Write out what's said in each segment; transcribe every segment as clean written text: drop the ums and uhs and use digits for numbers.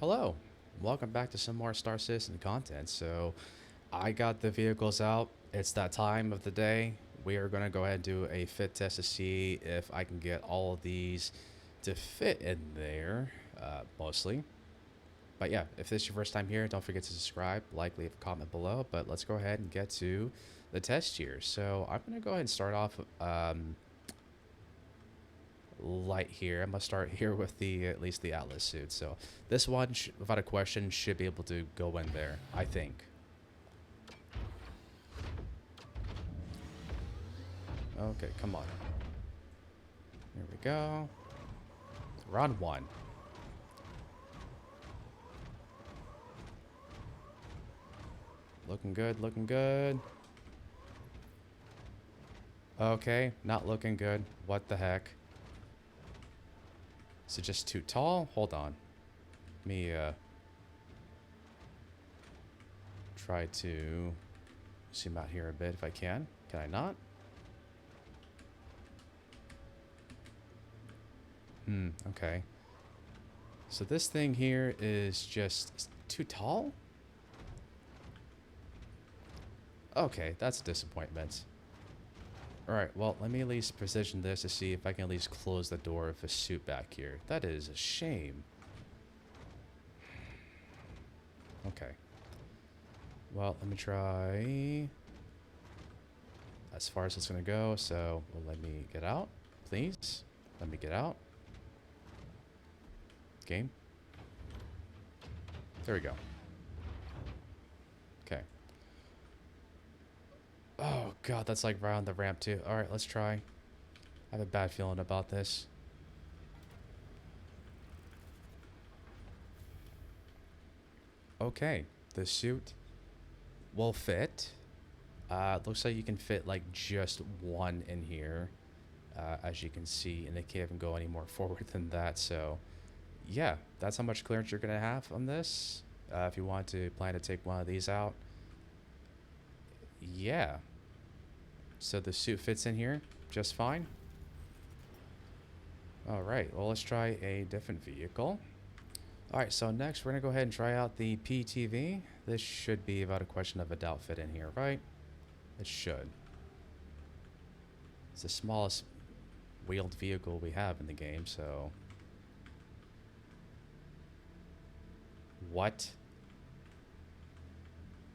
Hello, welcome back to some more Star Citizen content. So, I got the vehicles out. It's that time of the day. We are going to go ahead and do a fit test to see if I can get all of these to fit in there, mostly. But yeah, if this is your first time here, don't forget to subscribe, like, leave a comment below. But let's go ahead and get to the test here. So, I'm going to go ahead and start off light here. I'm gonna start here with the at least the Atlas suit. So this one, without a question, should be able to go in there, I think. Okay, come on. Here we go. Round one. Looking good, looking good. Okay, not looking good. What the heck? Is it just too tall? Hold on. Let me try to zoom out here a bit if I can. Can I not? Okay. So this thing here is just too tall? Okay, that's a disappointment. Alright, well, let me at least position this to see if I can at least close the door of a suit back here. That is a shame. Okay. Well, let me try as far as it's going to go. So, well, let me get out, please. Let me get out. Game. There we go. Okay. Oh, God, that's like right on the ramp, too. All right, let's try. I have a bad feeling about this. Okay, the suit will fit. Looks like you can fit like just one in here, as you can see, and they can't even go any more forward than that. So, yeah, that's how much clearance you're gonna have on this. If you want to plan to take one of these out, yeah. So the suit fits in here just fine. All right, well, let's try a different vehicle. All right, so next we're gonna go ahead and try out the PTV. This should be about a question of a doubt fit in here, right? It should. It's the smallest wheeled vehicle we have in the game, so... What?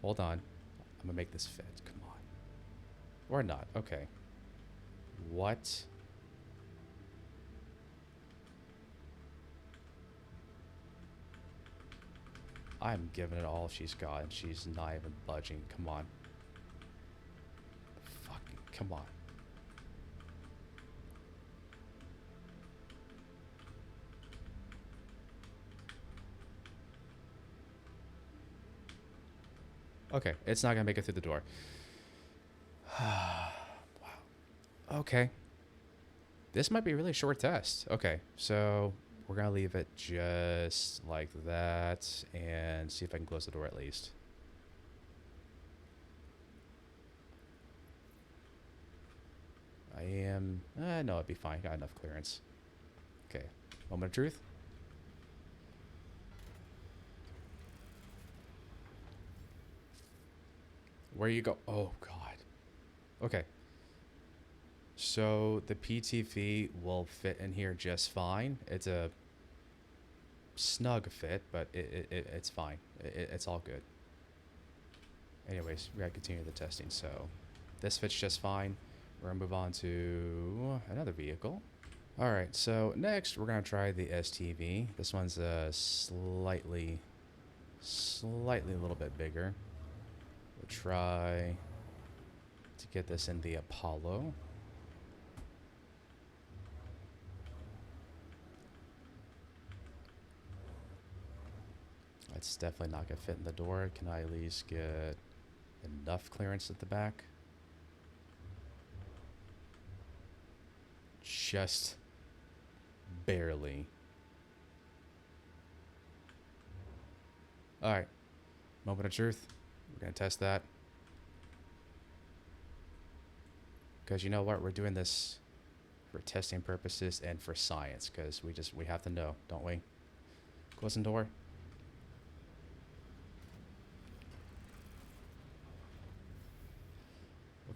Hold on. I'm gonna make this fit. Come on. Or not. Okay. What? I'm giving it all she's got, and she's not even budging. Come on. Fucking, come on. Okay, it's not gonna make it through the door. Wow. Okay. This might be a really short test. Okay, so we're gonna leave it just like that and see if I can close the door at least. I am... no, it'd be fine. Got enough clearance. Okay, moment of truth. Where you go? Oh, God. Okay. So the PTV will fit in here just fine. It's a snug fit, but it's fine. It's all good. Anyways, we gotta continue the testing. So this fits just fine. We're gonna move on to another vehicle. All right, so next we're gonna try the STV. This one's slightly a little bit bigger. We'll try to get this in the Apollo. It's definitely not gonna fit in the door. Can I at least get enough clearance at the back? Just barely. All right, moment of truth. We're gonna test that. Because you know what? We're doing this for testing purposes and for science. Because we have to know, don't we? Closing door.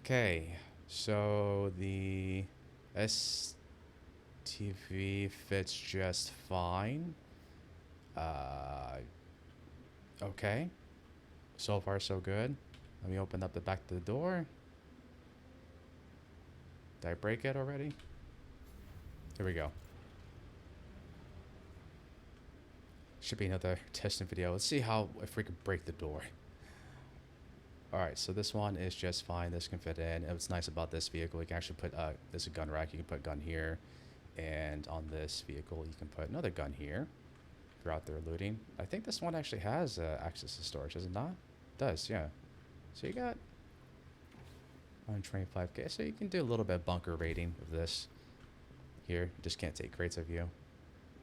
Okay, so the STV fits just fine. Uh, okay, so far so good. Let me open up the back of the door. Did I break it already? Here we go. Should be another testing video. Let's see how if we can break the door. Alright, so this one is just fine. This can fit in. And what's nice about this vehicle, you can actually put, this is a gun rack. You can put a gun here. And on this vehicle, you can put another gun here if you're out there looting. I think this one actually has access to storage, does it not? It does, yeah. So you got 125k. So you can do a little bit of bunker rating of this here. You just can't take crates of you.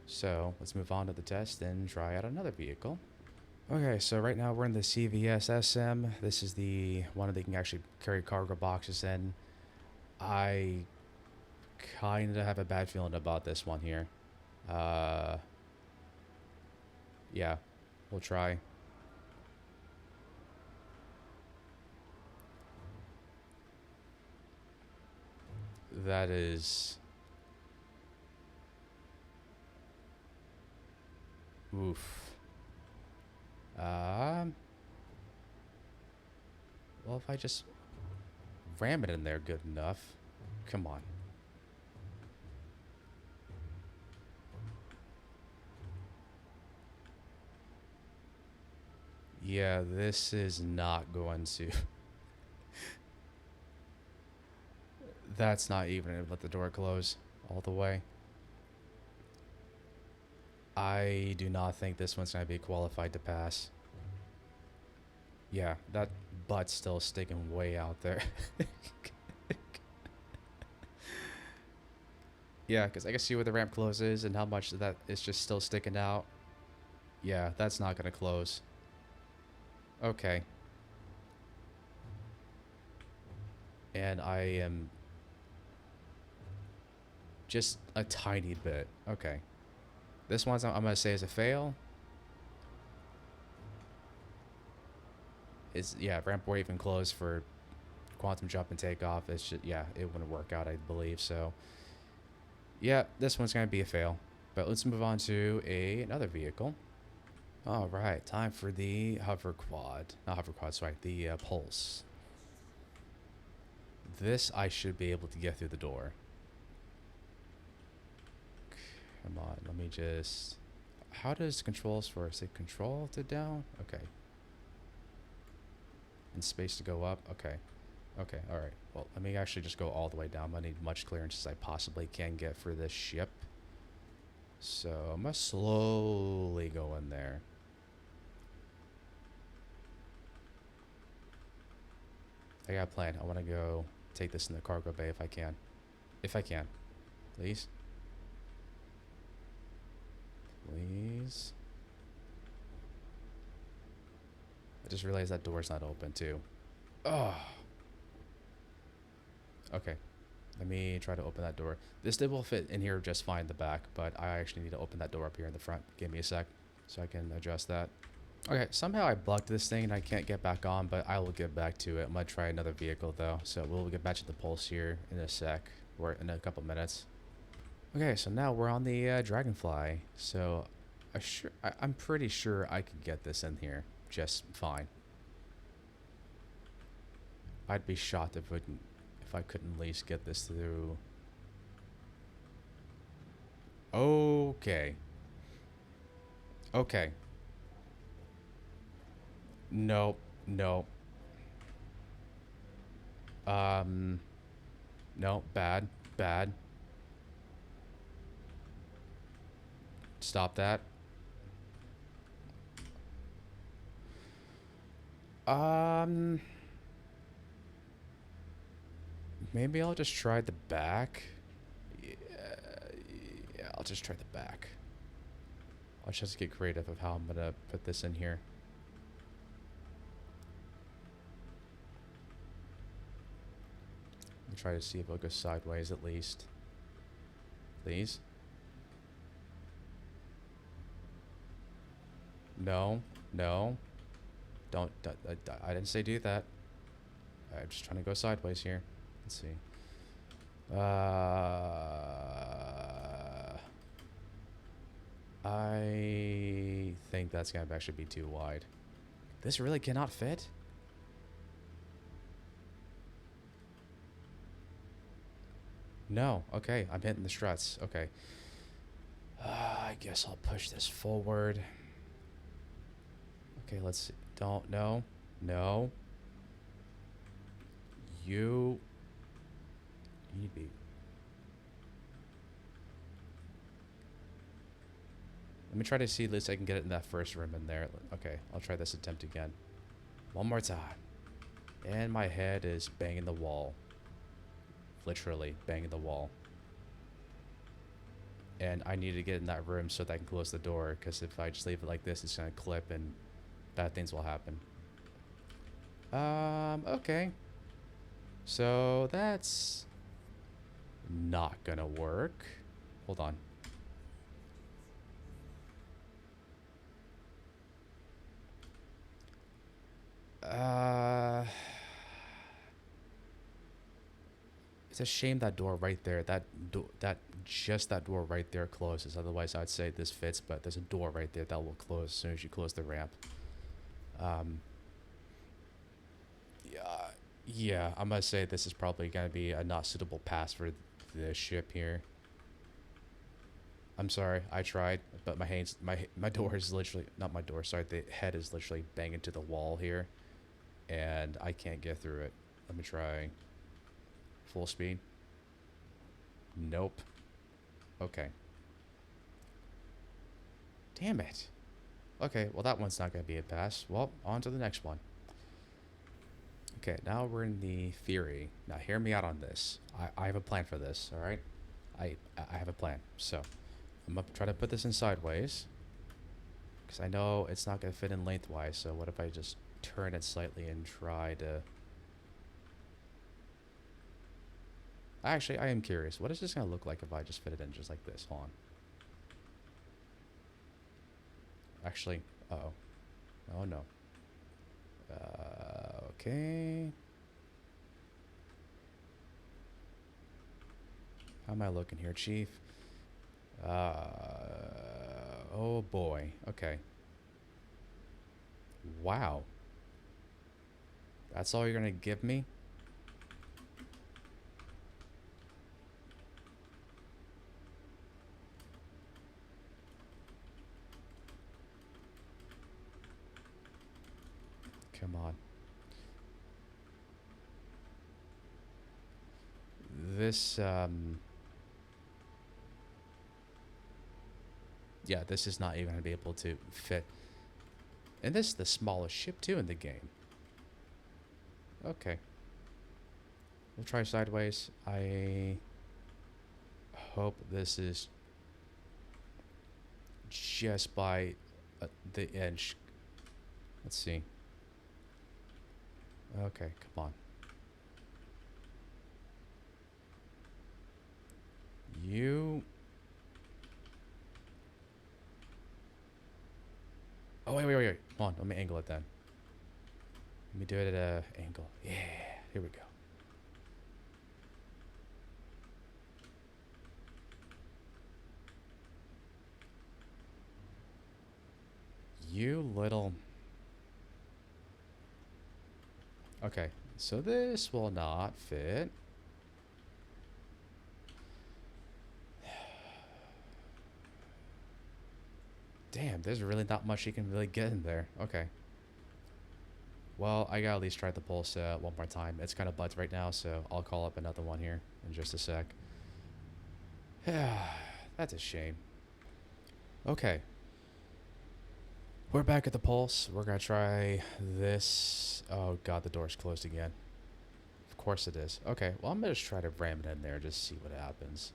So let's move on to the test and try out another vehicle. Okay, so right now we're in the CSV-SM. This is the one that they can actually carry cargo boxes in. I kind of have a bad feeling about this one here. Yeah, we'll try. That is... Oof. Well, if I just ram it in there good enough. Come on. Yeah, this is not going to... That's not even going to let the door close all the way. I do not think this one's going to be qualified to pass. Yeah, that butt's still sticking way out there. Yeah, because I can see where the ramp closes and how much that is just still sticking out. Yeah, that's not going to close. Okay. And I am just a tiny bit. Okay. This one's I'm going to say is a fail. Is yeah, ramp won't even close for quantum jump and takeoff. It's just, yeah, it wouldn't work out, I believe. So, yeah, this one's going to be a fail. But let's move on to another vehicle. All right, time for the hover quad. Not hover quad, sorry, the pulse. This I should be able to get through the door. Come on, let me just... How does controls for... Is it control to down? Okay. And space to go up? Okay. Okay, alright. Well, let me actually just go all the way down. I need much clearance as I possibly can get for this ship. So, I'm going to slowly go in there. I got a plan. I want to go take this in the cargo bay if I can. If I can. Please. Please. I just realized that door's not open too. Oh. Okay. Let me try to open that door. This will fit in here just fine in the back, but I actually need to open that door up here in the front. Give me a sec so I can adjust that. Okay, somehow I bugged this thing and I can't get back on, but I will get back to it. I'm going to try another vehicle though, so we'll get back to the pulse here in a sec, or in a couple minutes. Okay, so now we're on the Dragonfly. So I'm pretty sure I could get this in here just fine. I'd be shocked if I couldn't at least get this through. Okay. Okay. Nope. Nope. No. Bad. Bad. Stop that. Maybe I'll just try the back. Yeah, I'll just try the back. I'll just get creative of how I'm gonna put this in here. Let me try to see if it'll go sideways at least. Please. No, no. Don't, I didn't say do that. I'm just trying to go sideways here. Let's see. I think that's going to actually be too wide. This really cannot fit? No. Okay, I'm hitting the struts. Okay. I guess I'll push this forward. Okay, let's see. Don't. No. No. You need to be. Let me try to see at least I can get it in that first room in there. Okay, I'll try this attempt again. One more time. And my head is banging the wall. Literally banging the wall. And I need to get in that room so that I can close the door, because if I just leave it like this, it's going to clip and bad things will happen. Okay. So that's not going to work. Hold on. It's a shame that door right there, that door right there closes. Otherwise, I'd say this fits, but there's a door right there that will close as soon as you close the ramp. Yeah, I'm gonna say this is probably gonna be a not suitable pass for this ship here. I'm sorry, I tried, but my door is literally, not my door, sorry, the head is literally banging to the wall here, and I can't get through it. Let me try full speed. Nope. Okay. Damn it. Okay, well that one's not gonna be a pass. Well, on to the next one. Okay, now we're in the Fury. Now hear me out on this. I have a plan for this, alright? I have a plan. So, I'm going to try to put this in sideways. Because I know it's not going to fit in lengthwise, so what if I just turn it slightly and try to... Actually, I am curious. What is this going to look like if I just fit it in just like this? Hold on. Actually, uh-oh. Oh, no. Okay. How am I looking here, Chief? Oh boy. Okay. Wow. That's all you're gonna give me? Come on. This, yeah, this is not even going to be able to fit. And this is the smallest ship, too, in the game. Okay. We'll try sideways. I hope this is just by the edge. Let's see. Okay, come on. You... Oh, wait. Come on, let me angle it then. Let me do it at an angle. Yeah, here we go. You little... Okay, so this will not fit. Damn, there's really not much you can really get in there. Okay. Well, I gotta at least try the pulse one more time. It's kind of bugged right now, so I'll call up another one here in just a sec. That's a shame. Okay. We're back at the pulse. We're gonna try this. Oh god, the door's closed again. Of course it is. Okay, well I'm gonna just try to ram it in there, just see what happens.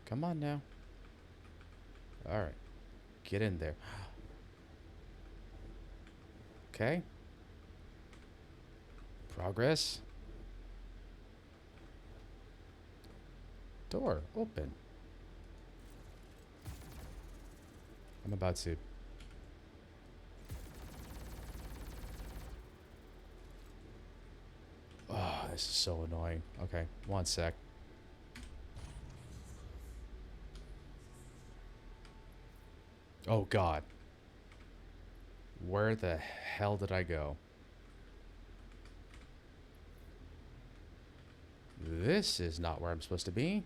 Come on now. Alright. Get in there. Okay. Progress. Door open. I'm about to. this is so annoying. Okay, one sec. Oh God. Where the hell did I go? This is not where I'm supposed to be.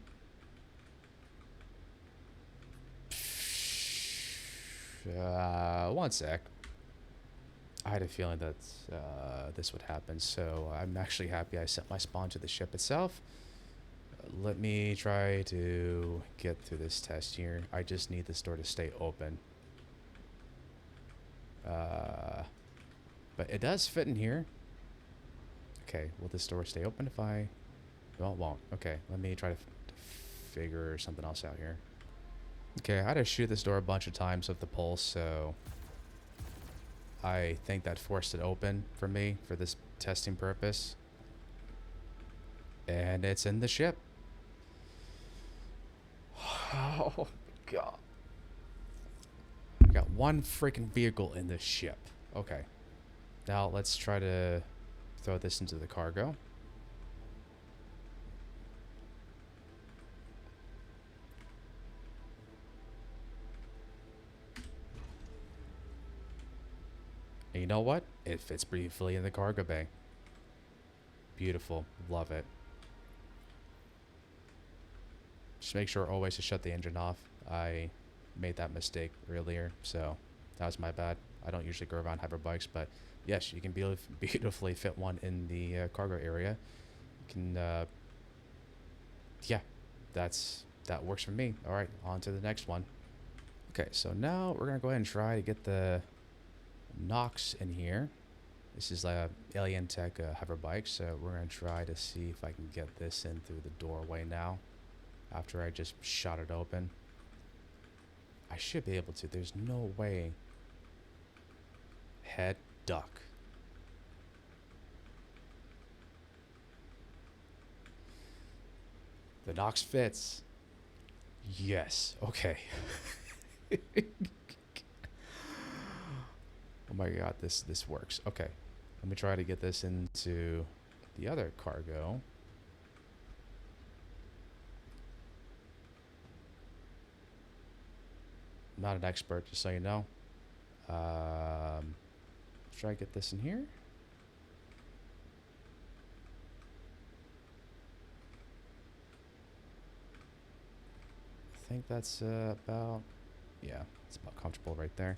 One sec. I had a feeling that this would happen, so I'm actually happy I sent my spawn to the ship itself. Let me try to get through this test here. I just need this door to stay open. But it does fit in here. Okay, will this door stay open if I... Well, it won't. Okay, let me try to figure something else out here. Okay, I had to shoot this door a bunch of times with the pulse, so... I think that forced it open for me for this testing purpose. And it's in the ship. Oh, God. I got one freaking vehicle in this ship. Okay. Now let's try to throw this into the cargo. And you know what? It fits briefly in the cargo bay. Beautiful. Love it. Just make sure always to shut the engine off. I made that mistake earlier, so that was my bad. I don't usually go around hoverbikes, but yes, you can beautifully fit one in the cargo area. You can, yeah, that works for me. All right, on to the next one. Okay, so now we're gonna go ahead and try to get the Nox in here. This is like a Alien Tech hoverbike, so we're gonna try to see if I can get this in through the doorway now. After I just shot it open, I should be able to. There's no way. Head duck. The Nox fits. Yes. Okay. Oh my God, this works. Okay. Let me try to get this into the other cargo. I'm not an expert, just so you know. Let's try to get this in here. I think that's about, yeah, it's about comfortable right there.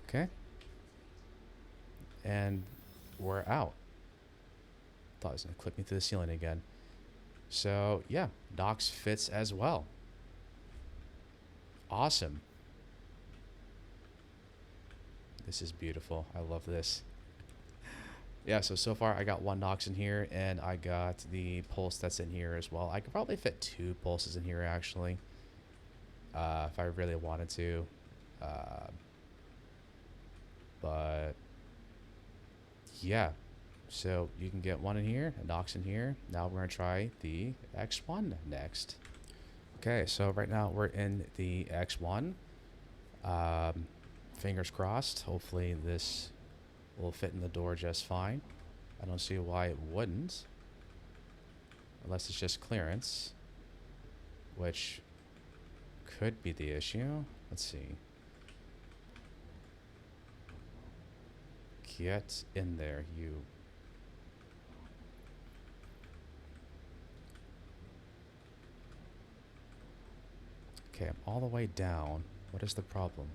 Okay. And we're out. Thought it was gonna clip me through the ceiling again. So yeah, Nox fits as well. Awesome. This is beautiful. I love this. Yeah, so far I got one Nox in here, and I got the pulse that's in here as well. I could probably fit 2 pulses in here actually, if I really wanted to. But yeah, so you can get one in here, a Nox in here. Now we're gonna try the X1 next. Okay, so right now we're in the X1. Fingers crossed. Hopefully this will fit in the door just fine. I don't see why it wouldn't. Unless it's just clearance. Which could be the issue. Let's see. Get in there, you. Okay, I'm all the way down. What is the problem?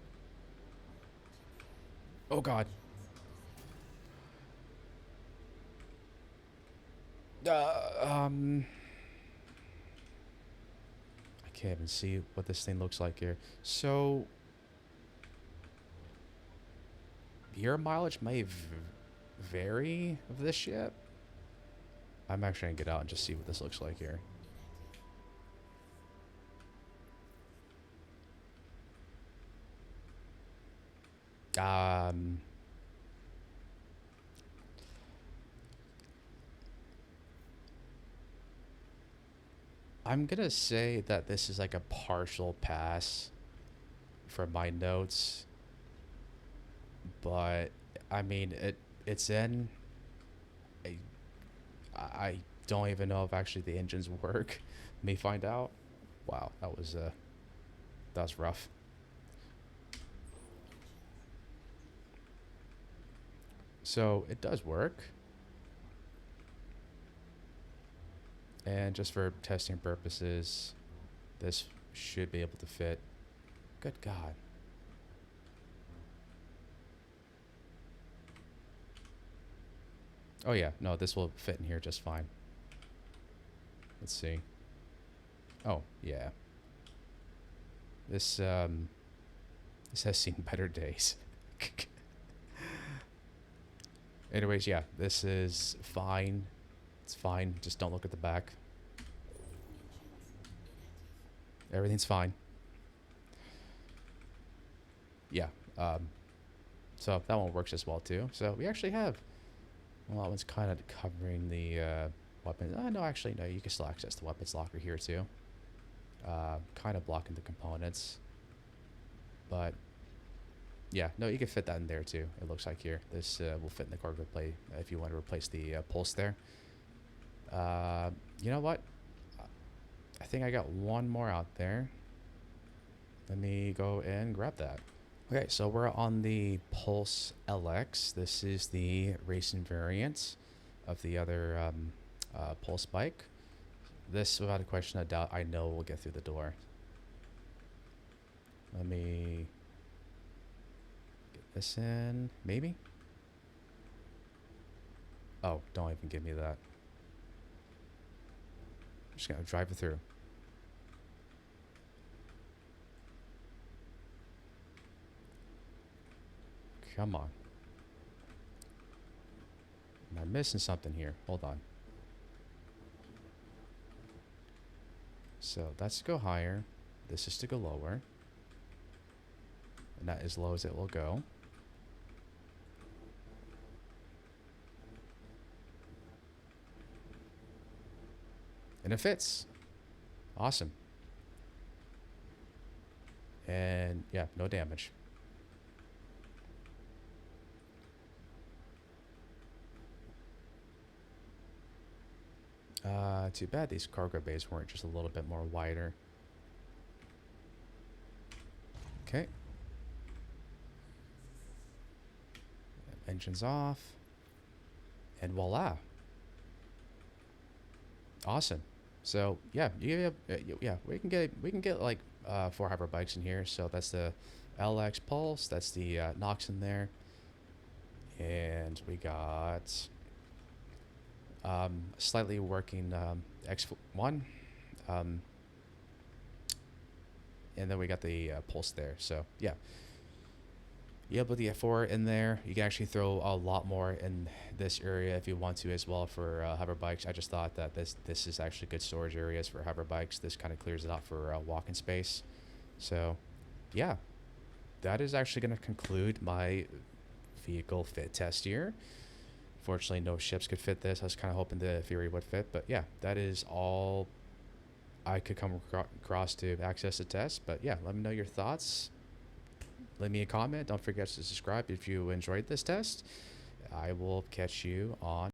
Oh God. I can't even see what this thing looks like here. So your mileage may vary of this ship. I'm actually gonna get out and just see what this looks like here. I'm gonna say that this is like a partial pass for my notes, but I mean it's in I, I don't even know if actually the engines work. May find out. Wow, that was rough. So it does work. And just for testing purposes, this should be able to fit. Good God. Oh yeah, no, this will fit in here just fine. Let's see. Oh, yeah. This has seen better days. Anyways, yeah, this is fine. It's fine. Just don't look at the back. Everything's fine. Yeah. So that one works as well too. So we actually have, well, that one's kind of covering the weapons. No, actually, no. You can still access the weapons locker here too. Kind of blocking the components, but yeah, no, you can fit that in there too. It looks like here. This will fit in the cargo plate if you want to replace the pulse there. You know what? I think I got one more out there. Let me go and grab that. Okay, so we're on the Pulse LX. This is the racing variant of the other Pulse bike. This, without a question of doubt, I know will get through the door. Let me get this in, maybe? Oh, don't even give me that. I'm just gonna drive it through. Come on. Am I missing something here? Hold on. So that's to go higher. This is to go lower. And that is as low as it will go. And it fits. Awesome. And yeah, no damage. Too bad these cargo bays weren't just a little bit more wider. Okay. Engines off. And voila. Awesome. So yeah, we can get like 4 hyper bikes in here. So that's the LX Pulse. That's the Nox in there. And we got slightly working X1, and then we got the Pulse there. So yeah, you able to get 4 in there. You can actually throw a lot more in this area if you want to as well for hover bikes. I just thought that this is actually good storage areas for hover bikes. This kind of clears it out for walking space. So yeah, that is actually going to conclude my vehicle fit test here. Fortunately, no ships could fit this. I was kind of hoping the Fury would fit, but yeah, that is all I could come across to access the test. But yeah, let me know your thoughts. Leave me a comment. Don't forget to subscribe if you enjoyed this test. I will catch you on